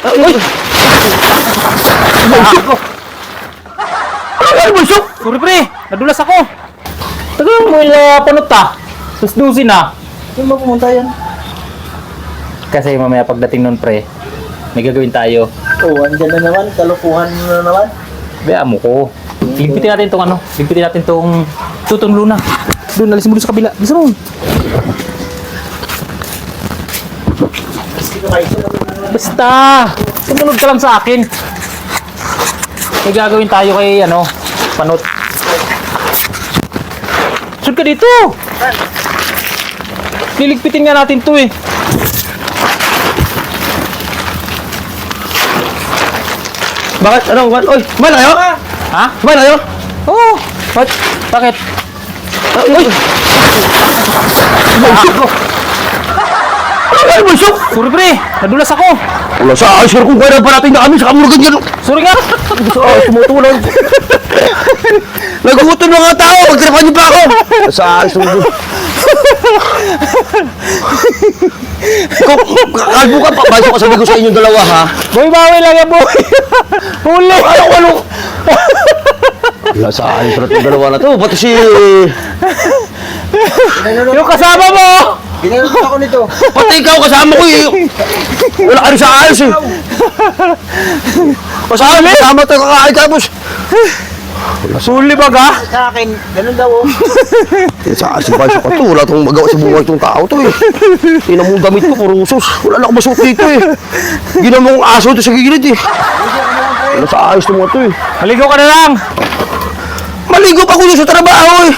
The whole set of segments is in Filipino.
Uy! Ako! Ano mo, Sok? Sorry pre, nadulas ako. Tagal mo panot ta. Susdusin na. Saan ba pumunta yan? Kasi mamaya pagdating nun, pre, may gagawin tayo. Oh, andyan na naman. Kalukuhan na naman. Bayaan mo ko. Ligpitin natin tong ano. Ligpitin natin tong tutong luna. Doon, alis mo doon sa kabila. Bisa mo. Basta! Sumunod ka lang sa akin. May gagawin tayo kay, ano, panot. Sud ka dito! Liligpitin nga natin to eh. Bakit? Ano? Oy! Kumain na kayo? Ha? Kumain na kayo? Oo! Bakit? Uy! Ako! Ano ba, Sok? Sorry pre, nadulas ako. Wala sa ayos kung kaya pa natin na kami sa kamulugan yan. Sorry nga. Sa ayos, tumutulog. Nagugutom ng mga tao, magtirapan niyo pa ako. Sa ayos, tumutulog. Kalbo ka pa, basok ka sabi ko sa inyong dalawa, ha? Boy, bawi lang yan boy. Huli. Ano? Wala sa ayos na itong dalawa na to. Pati si... Yung kasama mo. Ginanong ako nito. Pati ikaw kasama ko eh. Wala ka rin sa ayos eh. Kasama tayo kakain tapos. Suli ba ga? Sa akin, ganun daw oh. Sa ayos ba siya ka to? Wala itong magawa sa buhay itong tao to eh. Tingnan mo ang gamit ko, puro usos. Wala na akong masuot dito eh. Ginawa mo ang aso ito sa gigilid eh. Wala sa ayos itong mga to eh. Maligo ka na lang. Maligo pa ko doon sa trabaho eh.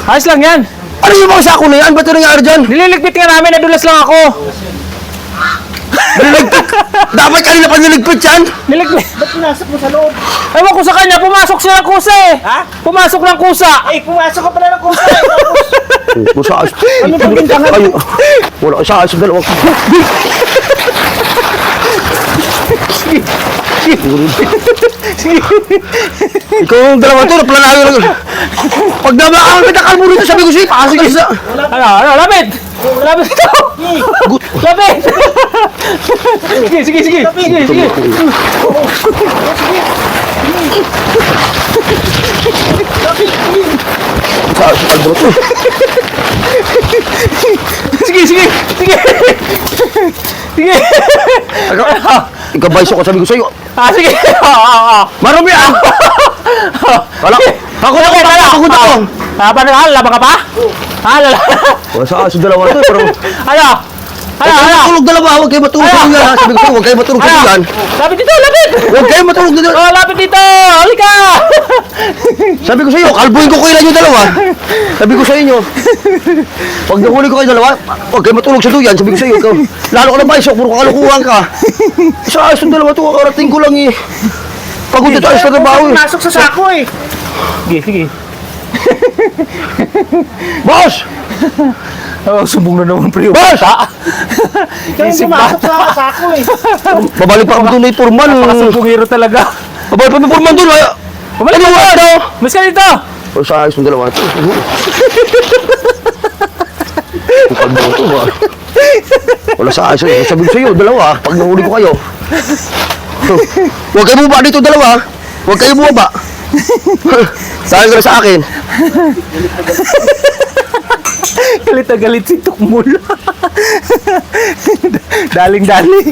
Ayos lang yan. Ano yung mga sako na yan? Ba't ito nangyari dyan? Nililigpit nga namin, nadulas lang ako. Niligpit! Dapat kanina pa niligpit yan! Niligpit. Ba't pinasok mo sa loob? Ewan ko sa kanya, pumasok siya ng kusa eh. Ha? Pumasok ng kusa. Ay, pumasok ka pala ng kusa. Wala sa ayos. Ano bang bintangan? Ay, wala sa ayos ang dalawa. Ikaw yung dalawa to, naplanayo lang. Pag nabakang kitakal mo rito, sabi ko siya, pasig ka sa... Ano, lapit. Lapit ito. Lapit. Sige. Sa ayos ang dalawa to. Sige. Ikaw bayso ko, sabi ko sa'yo. Sige. Marami ah! Wala ko. Ako na ko. Laban ka pa? Wala sa ayos ang dalawa to, pero... Ano? Tulog dalawa, huwag kayo matulog sa yan. Sabi ko sa'yo, huwag kayo matulog sa yan. Lapit dito, lapit! Huwag kayo matulog dito. Oh, lapit dito! Halika! Sabi ko sa iyo, kalbuhin ko kayo yung dalawa. Sabi ko sa inyo, pag nahuli ko kayo dalawa, huwag kayo matulog sa duyan. Sabi ko sa iyo, ikaw, lalo ka na ba, Isok, puro kakalukuhan ka. Sa ayos ng dalawa to, kakarating ko lang eh. Pagod ito ayos na trabaho eh. Pumasok sa sako eh. Sige. Boss! Oh, sumbong na naman pre. Boss! Ikaw yung pumasok sa sako eh. Babalik pa kami doon na Purman. Sumbong hero talaga. Babalik pa kami Purman doon. Bumalik Ano ka ano? Mas ka dito! O sa ayos ng dalawa to. Kalbo ko to ba? Wala sa ayos. Sabi ko sa iyo, dalawa, pag nahuli ko kayo. Huwag kayo bumaba dito dalawa. Huwag kayo bumaba. Sabi ko na sa akin. Galit na galit si Tukmul. Daling-dali.